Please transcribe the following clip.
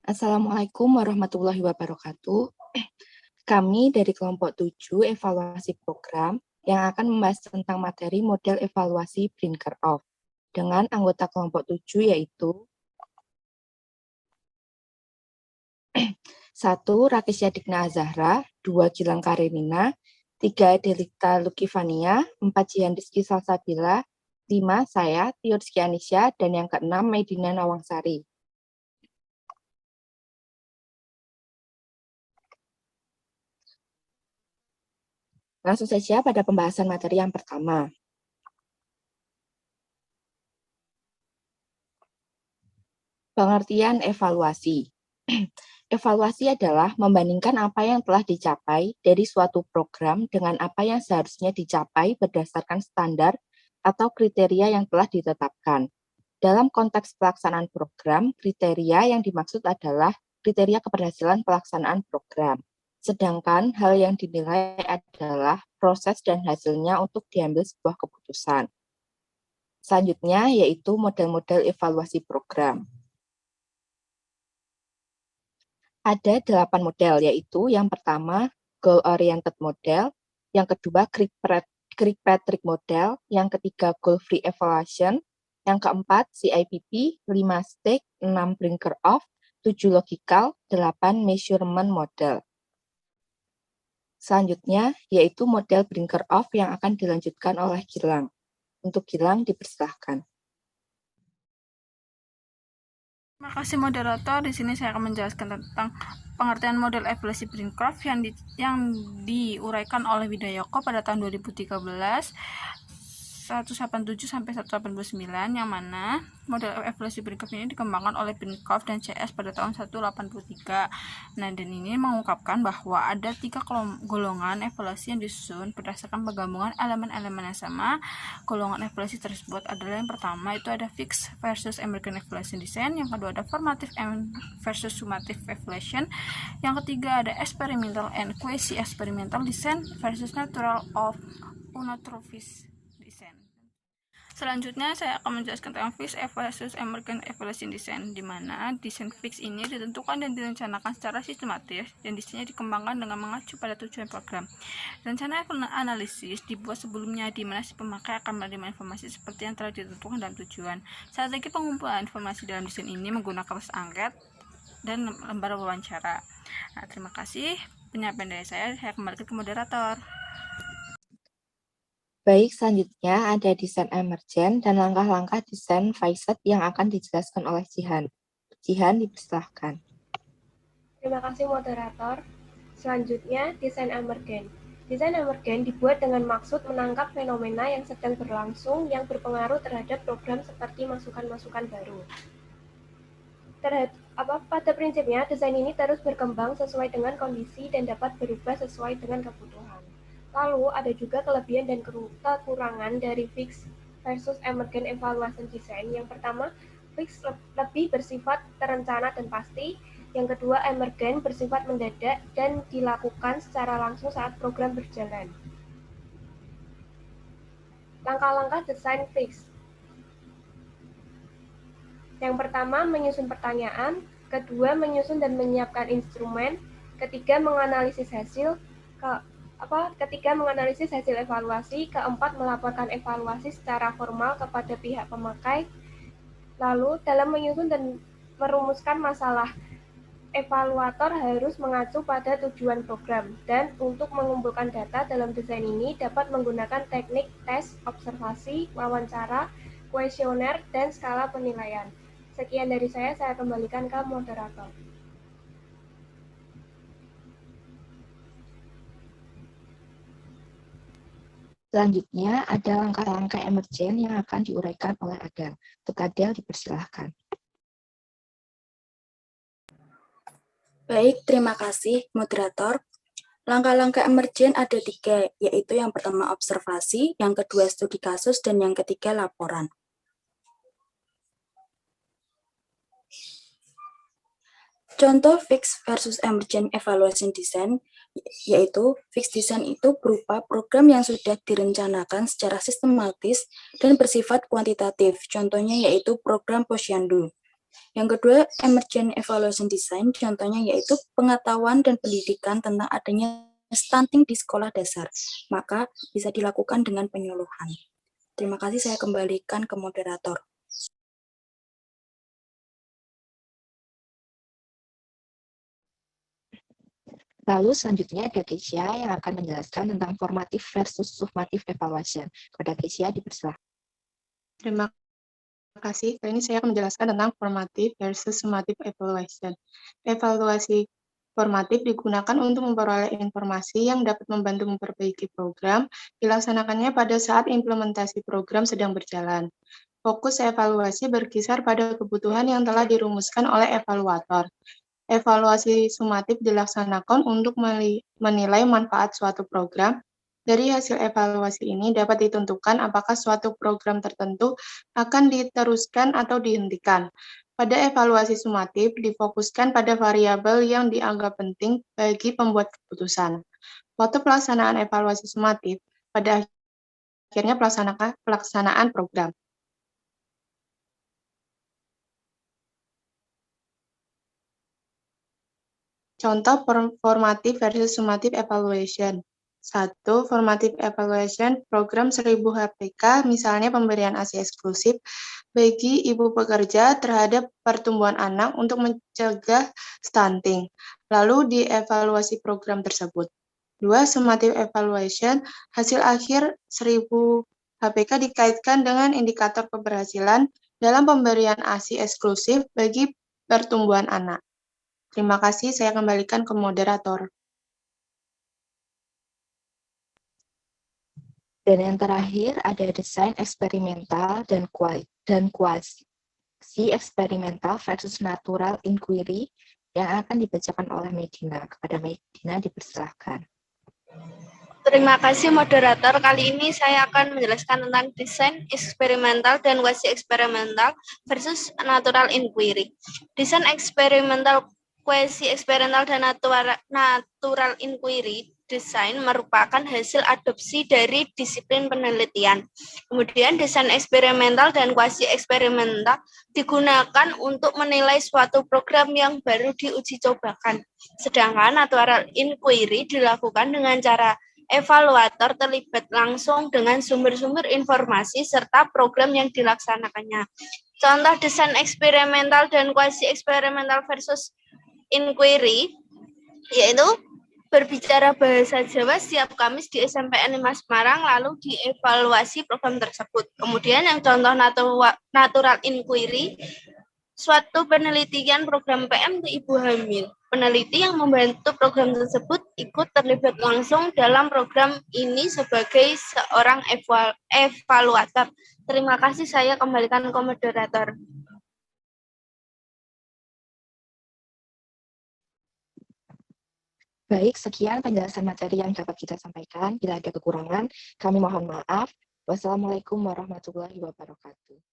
Assalamualaikum warahmatullahi wabarakatuh. Kami dari kelompok 7 evaluasi program yang akan membahas tentang materi model evaluasi Brinker-Off dengan anggota kelompok 7 yaitu 1. Rakisya Dikna Azahra, 2. Gilang Karenina, 3. Delita Lukifania, 4. Jihan Rizky Salsabila, 5. Saya, Tio Rizky Anisya, dan yang ke-6 Medina Nawangsari. Langsung saja pada pembahasan materi yang pertama. Pengertian evaluasi. Evaluasi adalah membandingkan apa yang telah dicapai dari suatu program dengan apa yang seharusnya dicapai berdasarkan standar atau kriteria yang telah ditetapkan. Dalam konteks pelaksanaan program, kriteria yang dimaksud adalah kriteria keberhasilan pelaksanaan program. Sedangkan hal yang dinilai adalah proses dan hasilnya untuk diambil sebuah keputusan. Selanjutnya yaitu model-model evaluasi program. Ada 8 model, yaitu yang pertama goal-oriented model, yang kedua Kirkpatrick model, yang ketiga goal-free evaluation, yang keempat CIPP, 5 stake, 6 Brinker-Off, 7 logical, 8 measurement model. Selanjutnya, yaitu model Brinker-Off yang akan dilanjutkan oleh Gilang. Untuk Gilang, dipersilahkan. Terima kasih moderator. Di sini saya akan menjelaskan tentang pengertian model evaluasi Brinker-Off yang diuraikan oleh Widayoko pada tahun 2013 187 sampai 189, yang mana model evaluasi Brinker-Off ini dikembangkan oleh Brinker-Off dan CS pada tahun 183. Nah, dan ini mengungkapkan bahwa ada 3 golongan evaluasi yang disusun berdasarkan penggabungan elemen-elemen yang sama. Golongan evaluasi tersebut adalah yang pertama itu ada fixed versus emergent evaluation design, yang kedua ada formative versus summative evaluation, yang ketiga ada experimental and quasi-experimental design versus natural of unatrophic design. Selanjutnya saya akan menjelaskan tentang fixed versus emergent evaluation design, di mana desain fix ini ditentukan dan direncanakan secara sistematis dan desainnya dikembangkan dengan mengacu pada tujuan program. Rencana analisis dibuat sebelumnya, di mana si pemakai akan menerima informasi seperti yang telah ditentukan dalam tujuan. Strategi pengumpulan informasi dalam desain ini menggunakan proses angket dan lembar wawancara. Nah, terima kasih penyampaian dari saya kembalikan ke moderator. Baik, selanjutnya ada desain emergen dan langkah-langkah desain Viset yang akan dijelaskan oleh Jihan. Jihan, dipersilahkan. Terima kasih moderator. Selanjutnya, desain emergen. Desain emergen dibuat dengan maksud menangkap fenomena yang sedang berlangsung yang berpengaruh terhadap program seperti masukan-masukan baru. Pada prinsipnya, desain ini terus berkembang sesuai dengan kondisi dan dapat berubah sesuai dengan kebutuhan. Lalu, ada juga kelebihan dan kekurangan dari fixed versus emergent evaluation design. Yang pertama, fixed lebih bersifat terencana dan pasti. Yang kedua, emergent bersifat mendadak dan dilakukan secara langsung saat program berjalan. Langkah-langkah desain fixed. Yang pertama, menyusun pertanyaan. Kedua, menyusun dan menyiapkan instrumen. Ketiga, menganalisis hasil. Ketiga, menganalisis hasil evaluasi. Keempat, melaporkan evaluasi secara formal kepada pihak pemakai. Lalu, dalam menyusun dan merumuskan masalah, evaluator harus mengacu pada tujuan program. Dan untuk mengumpulkan data dalam desain ini dapat menggunakan teknik tes, observasi, wawancara, kuesioner, dan skala penilaian. Sekian dari saya kembalikan ke moderator. Selanjutnya ada langkah-langkah emergen yang akan diuraikan oleh Adel. Untuk Adel, dipersilahkan. Baik, terima kasih moderator. Langkah-langkah emergen ada 3, yaitu yang pertama observasi, yang kedua studi kasus, dan yang ketiga laporan. Contoh fixed versus emergent evaluation design, yaitu fixed design itu berupa program yang sudah direncanakan secara sistematis dan bersifat kuantitatif. Contohnya yaitu program Posyandu. Yang kedua, emergent evaluation design, contohnya yaitu pengetahuan dan pendidikan tentang adanya stunting di sekolah dasar, maka bisa dilakukan dengan penyuluhan. Terima kasih, saya kembalikan ke moderator. Lalu selanjutnya ada Keisha yang akan menjelaskan tentang formative versus summative evaluation. Kepada Keisha dipersilakan. Terima kasih. Kali ini saya akan menjelaskan tentang formative versus summative evaluation. Evaluasi formatif digunakan untuk memperoleh informasi yang dapat membantu memperbaiki program, dilaksanakannya pada saat implementasi program sedang berjalan. Fokus evaluasi berkisar pada kebutuhan yang telah dirumuskan oleh evaluator. Evaluasi sumatif dilaksanakan untuk menilai manfaat suatu program. Dari hasil evaluasi ini dapat ditentukan apakah suatu program tertentu akan diteruskan atau dihentikan. Pada evaluasi sumatif difokuskan pada variabel yang dianggap penting bagi pembuat keputusan. Waktu pelaksanaan evaluasi sumatif pada akhirnya pelaksanaan program. Contoh formative versus summative evaluation. 1. Formative evaluation program 1000 HPK, misalnya pemberian ASI eksklusif bagi ibu pekerja terhadap pertumbuhan anak untuk mencegah stunting. Lalu dievaluasi program tersebut. 2. Summative evaluation, hasil akhir 1000 HPK dikaitkan dengan indikator keberhasilan dalam pemberian ASI eksklusif bagi pertumbuhan anak. Terima kasih, saya kembalikan ke moderator. Dan yang terakhir ada desain eksperimental dan kuasi eksperimental versus natural inquiry yang akan dibacakan oleh Medina. Kepada Medina dipersilahkan. Terima kasih moderator. Kali ini saya akan menjelaskan tentang desain eksperimental dan kuasi eksperimental versus natural inquiry. Desain eksperimental, kuasi eksperimental, dan natural inquiry desain merupakan hasil adopsi dari disiplin penelitian. Kemudian desain eksperimental dan kuasi eksperimental digunakan untuk menilai suatu program yang baru diuji cobakan. Sedangkan natural inquiry dilakukan dengan cara evaluator terlibat langsung dengan sumber-sumber informasi serta program yang dilaksanakannya. Contoh desain eksperimental dan kuasi eksperimental versus inquiry yaitu berbicara bahasa Jawa setiap Kamis di SMPN 5 Semarang, lalu dievaluasi program tersebut. Kemudian yang contoh natural inquiry, suatu penelitian program PM untuk ibu hamil. Peneliti yang membantu program tersebut ikut terlibat langsung dalam program ini sebagai seorang evaluator. Terima kasih, saya kembalikan ke moderator. Baik, sekian penjelasan materi yang dapat kita sampaikan. Bila ada kekurangan, kami mohon maaf. Wassalamualaikum warahmatullahi wabarakatuh.